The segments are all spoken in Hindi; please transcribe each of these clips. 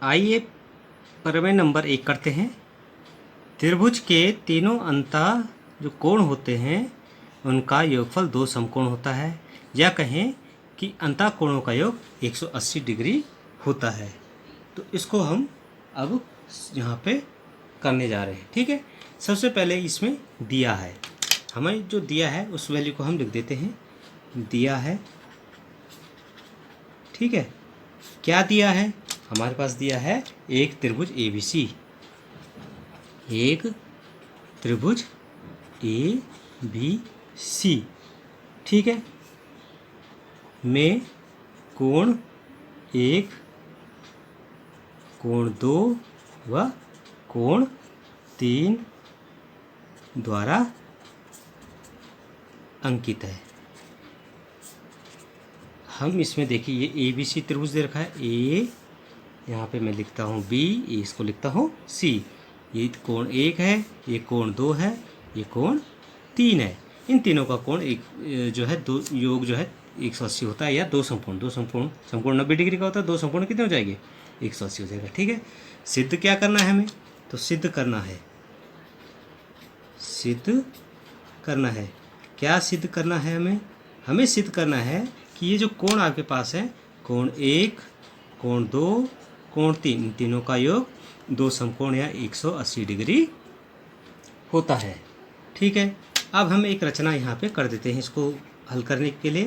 आइए प्रमेय नंबर 1 करते हैं। त्रिभुज के तीनों अंता जो कोण होते हैं उनका योगफल 2 समकोण होता है, या कहें कि अंता कोणों का योग 180 डिग्री होता है। तो इसको हम अब यहाँ पे करने जा रहे हैं। ठीक है, सबसे पहले इसमें दिया है, हमें जो दिया है उस वैल्यू को हम लिख देते हैं। दिया है, ठीक है, क्या दिया है? हमारे पास दिया है एक त्रिभुज ABC, एक त्रिभुज ABC, ठीक है, में कोण 1, कोण 2 व कोण 3 द्वारा अंकित है। हम इसमें देखिए ये ABC त्रिभुज दे रखा है, A, यहाँ पे मैं लिखता हूँ B, इसको लिखता हूँ C। ये कोण 1 है, ये कोण 2 है, ये कोण 3 है। इन तीनों का कोण एक जो है दो योग जो है 180 होता है, या दो समकोण 90 डिग्री का होता है। दो समकोण कितने हो जाएंगे? 180 हो जाएगा। ठीक है, सिद्ध क्या करना है हमें? तो सिद्ध करना है, सिद्ध करना है। क्या सिद्ध करना है हमें? हमें सिद्ध करना है कि ये जो कोण आपके पास है, कोण 1, कोण 2, कोण 3, इन तीनों का योग 2 समकोण या 180 डिग्री होता है। ठीक है, अब हम एक रचना यहाँ पे कर देते हैं इसको हल करने के लिए।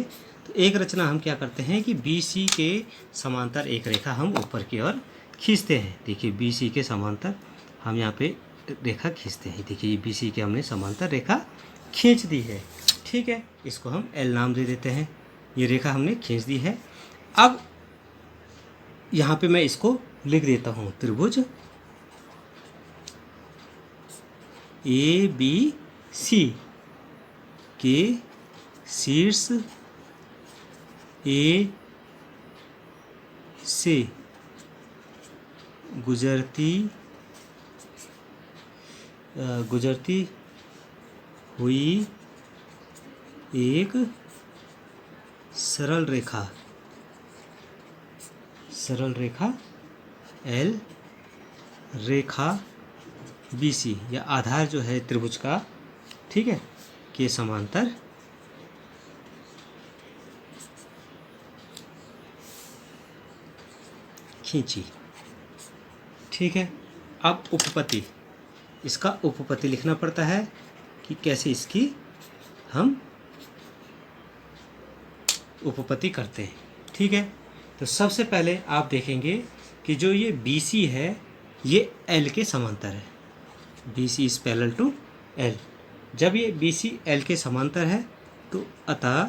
तो एक रचना हम क्या करते हैं कि BC के समांतर एक रेखा हम ऊपर की ओर खींचते हैं। देखिए BC के समांतर हम यहाँ पे रेखा खींचते हैं। देखिए BC के हमने समांतर रेखा खींच दी है। ठीक है, इसको हम L नाम दे देते हैं। ये रेखा हमने खींच दी है। अब यहाँ पे मैं इसको लिख देता हूँ, त्रिभुज ABC के शीर्ष A से गुजरती हुई एक सरल रेखा L रेखा BC या आधार जो है त्रिभुज का, ठीक है, के समांतर खींची। ठीक है, अब उपपत्ति, इसका उपपत्ति लिखना पड़ता है कि कैसे इसकी हम उपपत्ति करते हैं। ठीक है, तो सबसे पहले आप देखेंगे कि जो ये BC है ये L के समांतर है। BC is parallel to L। जब ये BC L के समांतर है तो अतः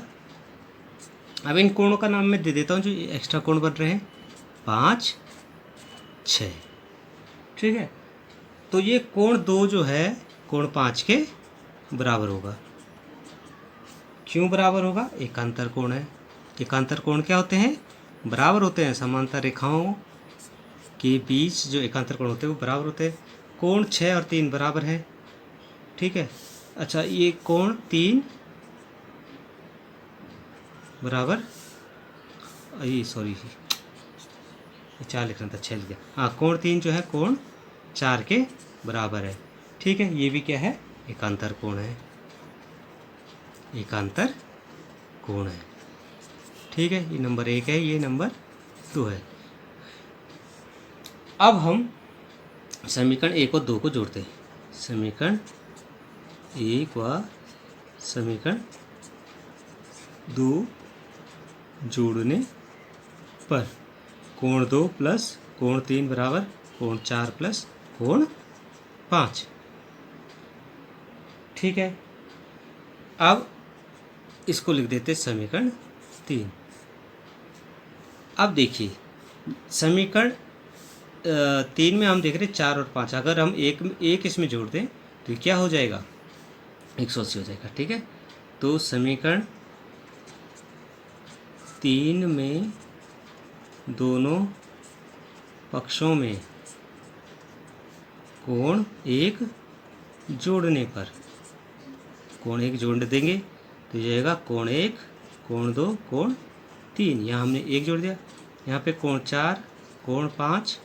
अब इन कोणों का नाम मैं दे देता हूँ जो एक्स्ट्रा कोण बन रहे हैं, 5, 6। ठीक है, तो ये कोण 2 जो है कोण 5 के बराबर होगा। क्यों बराबर होगा? एकांतर कोण है। एकांतर कोण क्या होते हैं? बराबर होते हैं। समांतर रेखाओं के बीच जो एकांतर कोण होते हैं वो बराबर होते हैं। कोण 6 और 3 बराबर है। ठीक है, अच्छा ये कोण 3 बराबर, ये सॉरी 4 लिखना था, 6 लिख दिया। हाँ, कोण 3 जो है कोण 4 के बराबर है। ठीक है, ये भी क्या है? एकांतर कोण है, एकांतर कोण है। ठीक है, ये नंबर 1 है, ये नंबर 2 है। अब हम समीकरण 1 और 2 को जोड़ते हैं। समीकरण 1 व समीकरण 2 जोड़ने पर कोण 2 प्लस कोण 3 बराबर कोण 4 प्लस कोण 5। ठीक है, अब इसको लिख देते समीकरण 3। अब देखिए समीकरण 3 में हम देख रहे हैं 4 और 5, अगर हम एक इसमें जोड़ दें तो क्या हो जाएगा? 180 हो जाएगा। ठीक है, तो समीकरण 3 में दोनों पक्षों में कोण 1 जोड़ने पर, कोण 1 जोड़ देंगे तो ये जाएगा कोण 1, कोण 2, कोण 3। यहाँ हमने 1 जोड़ दिया। यहाँ पे कोण 4, कोण 5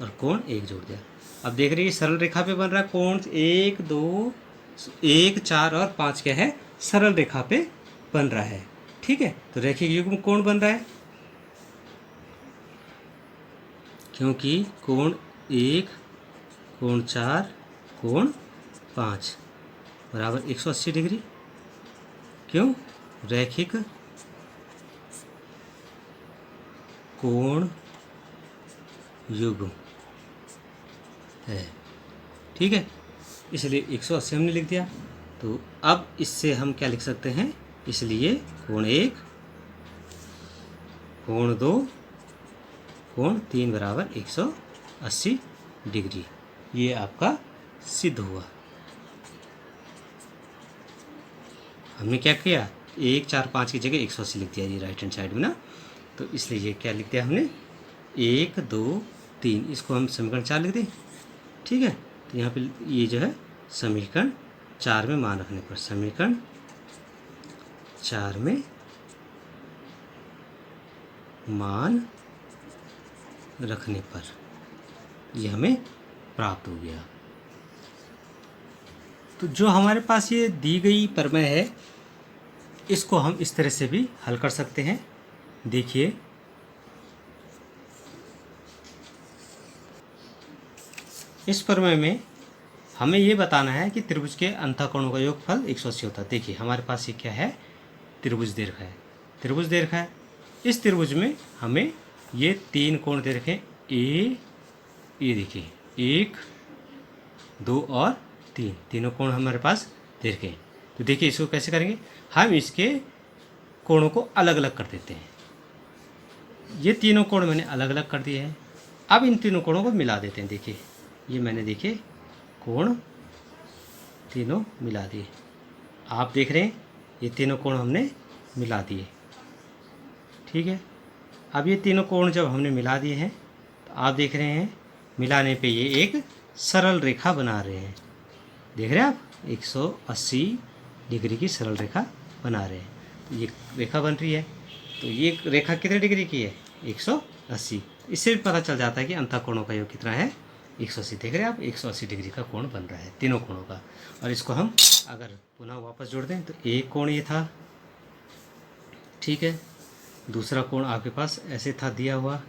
और कोण 1 जोड़ दिया। अब देख रहे हैं सरल रेखा पे बन रहा है कोण 1 2 1 4 और 5 क्या है, सरल रेखा पे बन रहा है। ठीक है, तो रैखिक युग्म कोण बन रहा है क्योंकि कोण 1 कोण 4 कोण 5 बराबर 180 डिग्री। क्यों? रैखिक कोण युग्म है। ठीक है, इसलिए 180 हमने लिख दिया। तो अब इससे हम क्या लिख सकते हैं, इसलिए कोण 1 कोण 2 कोण 3 बराबर 180 डिग्री। ये आपका सिद्ध हुआ। हमने क्या किया, 1 4 5 की जगह 180 लिख दिया, ये राइट हैंड साइड में ना। तो इसलिए ये क्या लिख दिया हमने, 1 2 3, इसको हम समीकरण 4 लिख दें। ठीक है, तो यहाँ पे ये जो है समीकरण 4 में मान रखने पर, समीकरण 4 में मान रखने पर ये हमें प्राप्त हो गया। तो जो हमारे पास ये दी गई प्रमेय है, इसको हम इस तरह से भी हल कर सकते हैं। देखिए, इस प्रमेय में हमें ये बताना है कि त्रिभुज के अंतःकोणों का योगफल 180 होता है। देखिए हमारे पास ये क्या है, त्रिभुज दे रखा है, त्रिभुज दे रखा है। इस त्रिभुज में हमें ये 3 कोण दे रखे, ये देखिए 1 2 और 3, तीनों कोण हमारे पास दे रखे। तो देखिए इसको कैसे करेंगे, हम इसके कोणों को अलग अलग कर देते हैं। ये तीनों कोण मैंने अलग अलग कर दिए हैं। अब इन तीनों कोणों को मिला देते हैं। देखिए ये मैंने देखिए कोण तीनों मिला दिए। आप देख रहे हैं ये तीनों कोण हमने मिला दिए। ठीक है, अब ये तीनों कोण जब हमने मिला दिए हैं तो आप देख रहे हैं मिलाने पे ये एक सरल रेखा बना रहे हैं। देख रहे हैं आप, 180 डिग्री की सरल रेखा बना रहे हैं। तो ये रेखा बन रही है। तो ये रेखा कितने डिग्री की है, 180। इससे भी पता चल जाता है कि अंतःकोणों का योग कितना है, 180। देख रहे हैं आप, 180 डिग्री का कोण बन रहा है तीनों कोणों का। और इसको हम अगर पुनः वापस जोड़ दें तो एक कोण ये था, ठीक है, दूसरा कोण आपके पास ऐसे था दिया हुआ,